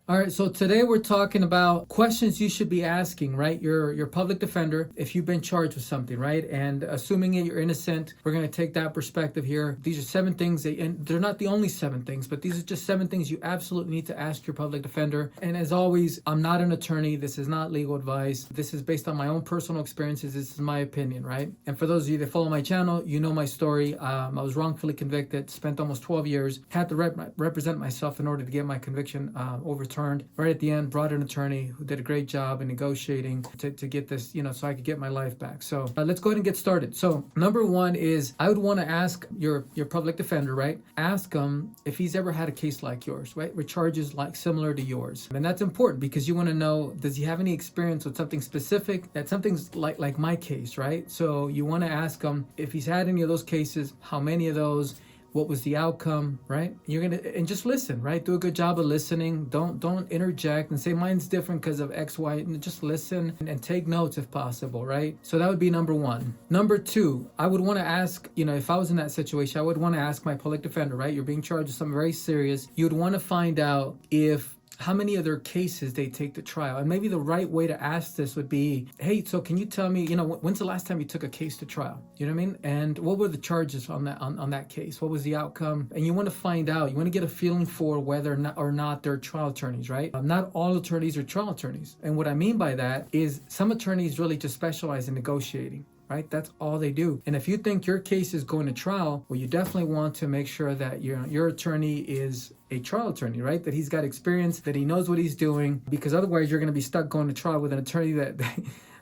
All right, so today we're talking about questions you should be asking, right? Your public defender, if you've been charged with something, right? And assuming that you're innocent, we're going to take that perspective here. These are 7 things, and they're not the only 7 things, but these are just 7 things you absolutely need to ask your public defender. And as always, I'm not an attorney. This is not legal advice. This is based on my own personal experiences. This is my opinion, right? And for those of you that follow my channel, you know my story. I was wrongfully convicted, spent almost 12 years, had to represent myself in order to get my conviction overturned. Right at the end, brought an attorney who did a great job in negotiating to get this, so I could get my life back. So let's go ahead and get started. So number 1 is I would want to ask your public defender, right? Ask him if he's ever had a case like yours, right? With charges like similar to yours. And that's important because you want to know, does he have any experience with something specific? That something's like my case, right? So you want to ask him if he's had any of those cases, how many of those, what was the outcome, right? And just listen, right? Do a good job of listening. Don't interject and say mine's different because of X, Y. Just listen and take notes if possible, right? So that would be number 1. Number 2, I would want to ask, if I was in that situation, I would want to ask my public defender, right? You're being charged with something very serious. You'd want to find out how many other cases they take to trial. And maybe the right way to ask this would be, hey, so can you tell me, when's the last time you took a case to trial? You know what I mean? And what were the charges on that case? What was the outcome? And you want to find out, you want to get a feeling for whether or not they're trial attorneys, right? Not all attorneys are trial attorneys. And what I mean by that is some attorneys really just specialize in negotiating. Right? That's all they do. And if you think your case is going to trial, well, you definitely want to make sure that your attorney is a trial attorney, right? That he's got experience, that he knows what he's doing, because otherwise you're going to be stuck going to trial with an attorney that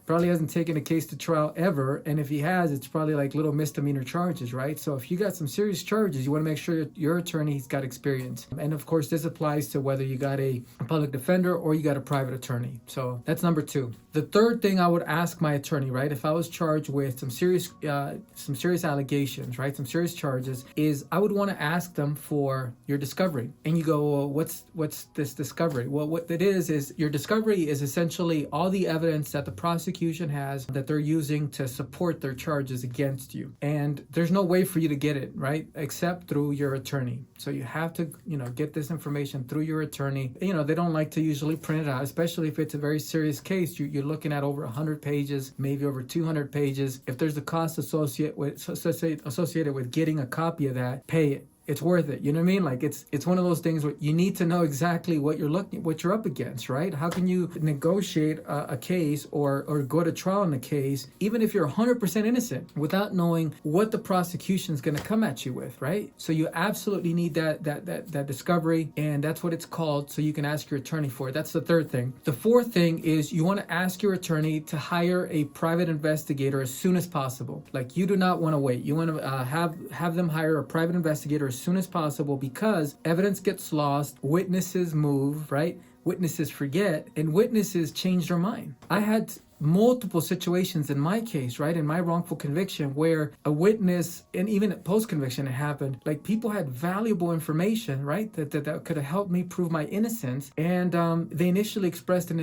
probably hasn't taken a case to trial ever. And if he has, it's probably like little misdemeanor charges, right? So if you got some serious charges, you want to make sure your attorney's got experience. And of course, this applies to whether you got a public defender or you got a private attorney. So that's number 2. The third thing I would ask my attorney, right, if I was charged with some serious allegations, right, some serious charges, is I would want to ask them for your discovery. And you go, well, what's this discovery? Well, what it is your discovery is essentially all the evidence that the prosecution has that they're using to support their charges against you. And there's no way for you to get it, right, except through your attorney. So you have to, get this information through your attorney. They don't like to usually print it out, especially if it's a very serious case. You're looking at over 100 pages, maybe over 200 pages. If there's a cost associated with getting a copy of that, pay it. It's worth it. You know what I mean? Like it's one of those things where you need to know exactly what you're up against, right? How can you negotiate a case or go to trial in a case, even if you're 100% innocent, without knowing what the prosecution is going to come at you with, right? So you absolutely need that discovery, and that's what it's called. So you can ask your attorney for it. That's the third thing. The fourth thing is you want to ask your attorney to hire a private investigator as soon as possible. Like you do not want to wait. You want to have them hire a private investigator as soon as possible, because evidence gets lost, witnesses move, right? Witnesses forget, and witnesses change their mind. I had multiple situations in my case, right, in my wrongful conviction, where a witness, and even post-conviction it happened, like people had valuable information, right, that could have helped me prove my innocence, and they initially expressed an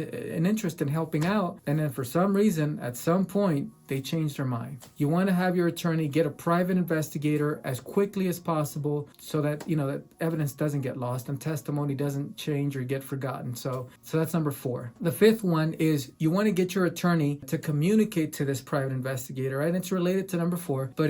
interest in helping out, and then for some reason, at some point, they changed their mind. You want to have your attorney get a private investigator as quickly as possible so that, that evidence doesn't get lost and testimony doesn't change or get forgotten. So that's number 4. The fifth one is you want to get your attorney to communicate to this private investigator, right? And it's related to number 4, but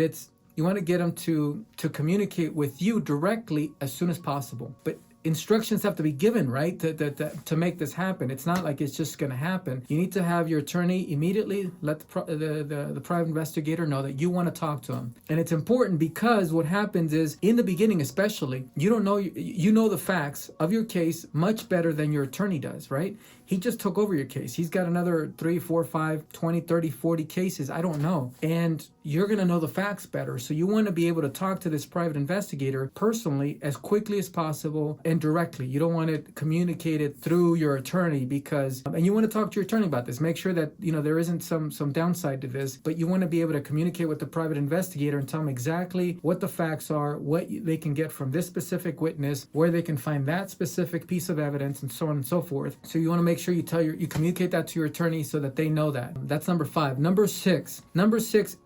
you want to get them to communicate with you directly as soon as possible. But instructions have to be given, right, to make this happen. It's not like it's just going to happen. You need to have your attorney immediately let the private investigator know that you want to talk to him. And it's important because what happens is, in the beginning especially, you don't know, you know the facts of your case much better than your attorney does, right? he just took over your case. He's got another 3, 4, 5, 20, 30, 40 cases. I don't know. And you're going to know the facts better. So you want to be able to talk to this private investigator personally as quickly as possible and directly. You don't want to communicate it through your attorney because, and you want to talk to your attorney about this. Make sure that, there isn't some downside to this, but you want to be able to communicate with the private investigator and tell them exactly what the facts are, what they can get from this specific witness, where they can find that specific piece of evidence, and so on and so forth. So you want to make sure you communicate that to your attorney so that they know that. That's number 5. Number 6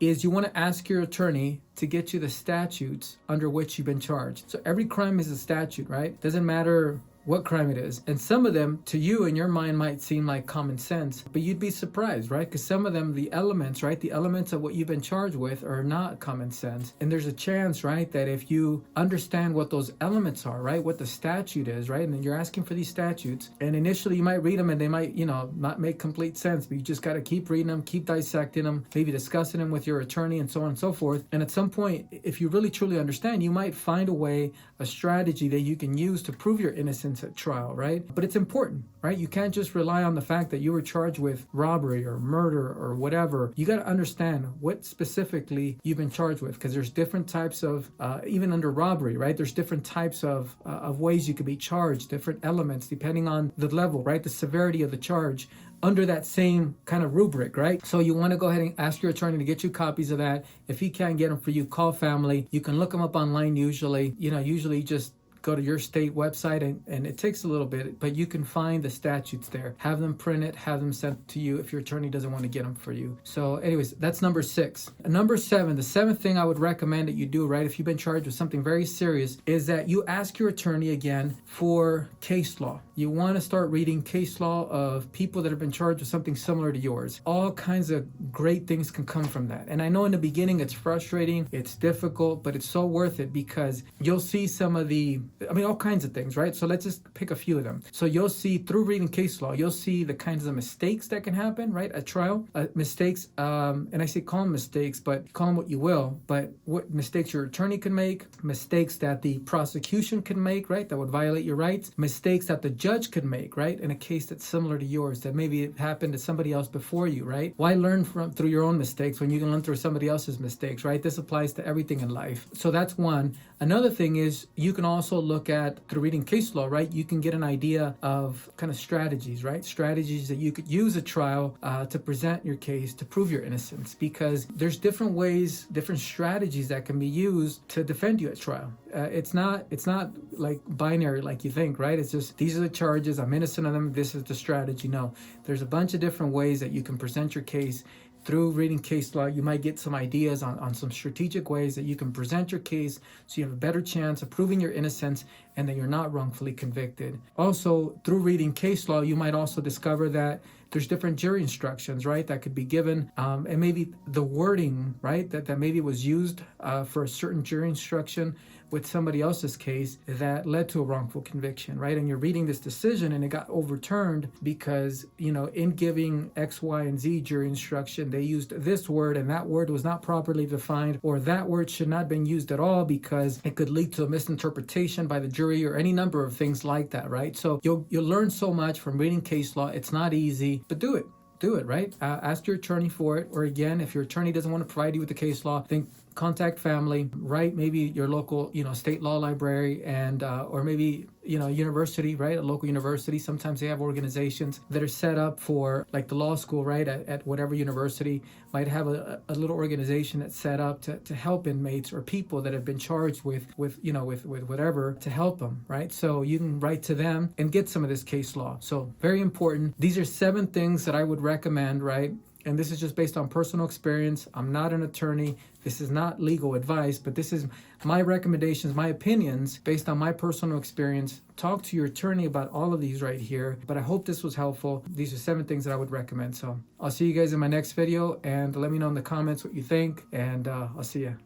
is you want to ask your attorney to get you the statutes under which you've been charged. So every crime is a statute, right? Doesn't matter what crime it is. And some of them, to you in your mind, might seem like common sense, but you'd be surprised, right? Because some of them, the elements, right? The elements of what you've been charged with are not common sense. And there's a chance, right, that if you understand what those elements are, right, what the statute is, right, and then you're asking for these statutes, and initially you might read them and they might, not make complete sense, but you just got to keep reading them, keep dissecting them, maybe discussing them with your attorney and so on and so forth. And at some point, if you really truly understand, you might find a way, a strategy that you can use to prove your innocence at trial, right? But it's important, right? You can't just rely on the fact that you were charged with robbery or murder or whatever. You got to understand what specifically you've been charged with, because there's different types of, even under robbery, right? There's different types of ways you could be charged, different elements, depending on the level, right? The severity of the charge under that same kind of rubric, right? So you want to go ahead and ask your attorney to get you copies of that. If he can't get them for you, call family. You can look them up online usually. Usually just go to your state website and it takes a little bit, but you can find the statutes there. Have them printed, have them sent to you if your attorney doesn't want to get them for you. So anyways, that's number 6. Number 7, the 7th thing I would recommend that you do, right, if you've been charged with something very serious, is that you ask your attorney again for case law. You want to start reading case law of people that have been charged with something similar to yours. All kinds of great things can come from that. And I know in the beginning it's frustrating, it's difficult, but it's so worth it because you'll see some of all kinds of things, right? So let's just pick a few of them. So you'll see through reading case law, you'll see the kinds of mistakes that can happen, right? At trial, mistakes, and I say call them mistakes, but call them what you will, but what mistakes your attorney can make, mistakes that the prosecution can make, right? That would violate your rights, mistakes that the judge could make, right? In a case that's similar to yours, that maybe it happened to somebody else before you, right? Why learn through your own mistakes when you can learn through somebody else's mistakes, right? This applies to everything in life. So that's one. Another thing is you can also look at, through reading case law, right? You can get an idea of kind of strategies, right? Strategies that you could use at trial to present your case to prove your innocence, because there's different ways, different strategies that can be used to defend you at trial. It's not like binary like you think, right? It's just, these are the charges, I'm innocent of them, this is the strategy. No, there's a bunch of different ways that you can present your case. Through reading case law, you might get some ideas on some strategic ways that you can present your case so you have a better chance of proving your innocence and that you're not wrongfully convicted. Also, through reading case law, you might also discover that there's different jury instructions, right, that could be given, and maybe the wording, right, that maybe was used for a certain jury instruction with somebody else's case that led to a wrongful conviction, right? And you're reading this decision and it got overturned because, in giving X, Y, and Z jury instruction, they used this word and that word was not properly defined, or that word should not have been used at all because it could lead to a misinterpretation by the jury or any number of things like that, right? So you'll learn so much from reading case law. It's not easy, but do it, right? Ask your attorney for it. Or again, if your attorney doesn't want to provide you with the case law, then contact family, right? Maybe your local, state law library and, or maybe, university, right? A local university. Sometimes they have organizations that are set up for, like the law school, right? At whatever university might have a little organization that's set up to help inmates or people that have been charged with whatever, to help them, right? So you can write to them and get some of this case law. So very important. These are 7 things that I would recommend, right? And this is just based on personal experience. I'm not an attorney. This is not legal advice, but this is my recommendations, my opinions based on my personal experience. Talk to your attorney about all of these right here. But I hope this was helpful. These are 7 things that I would recommend. So I'll see you guys in my next video, and let me know in the comments what you think, and I'll see you.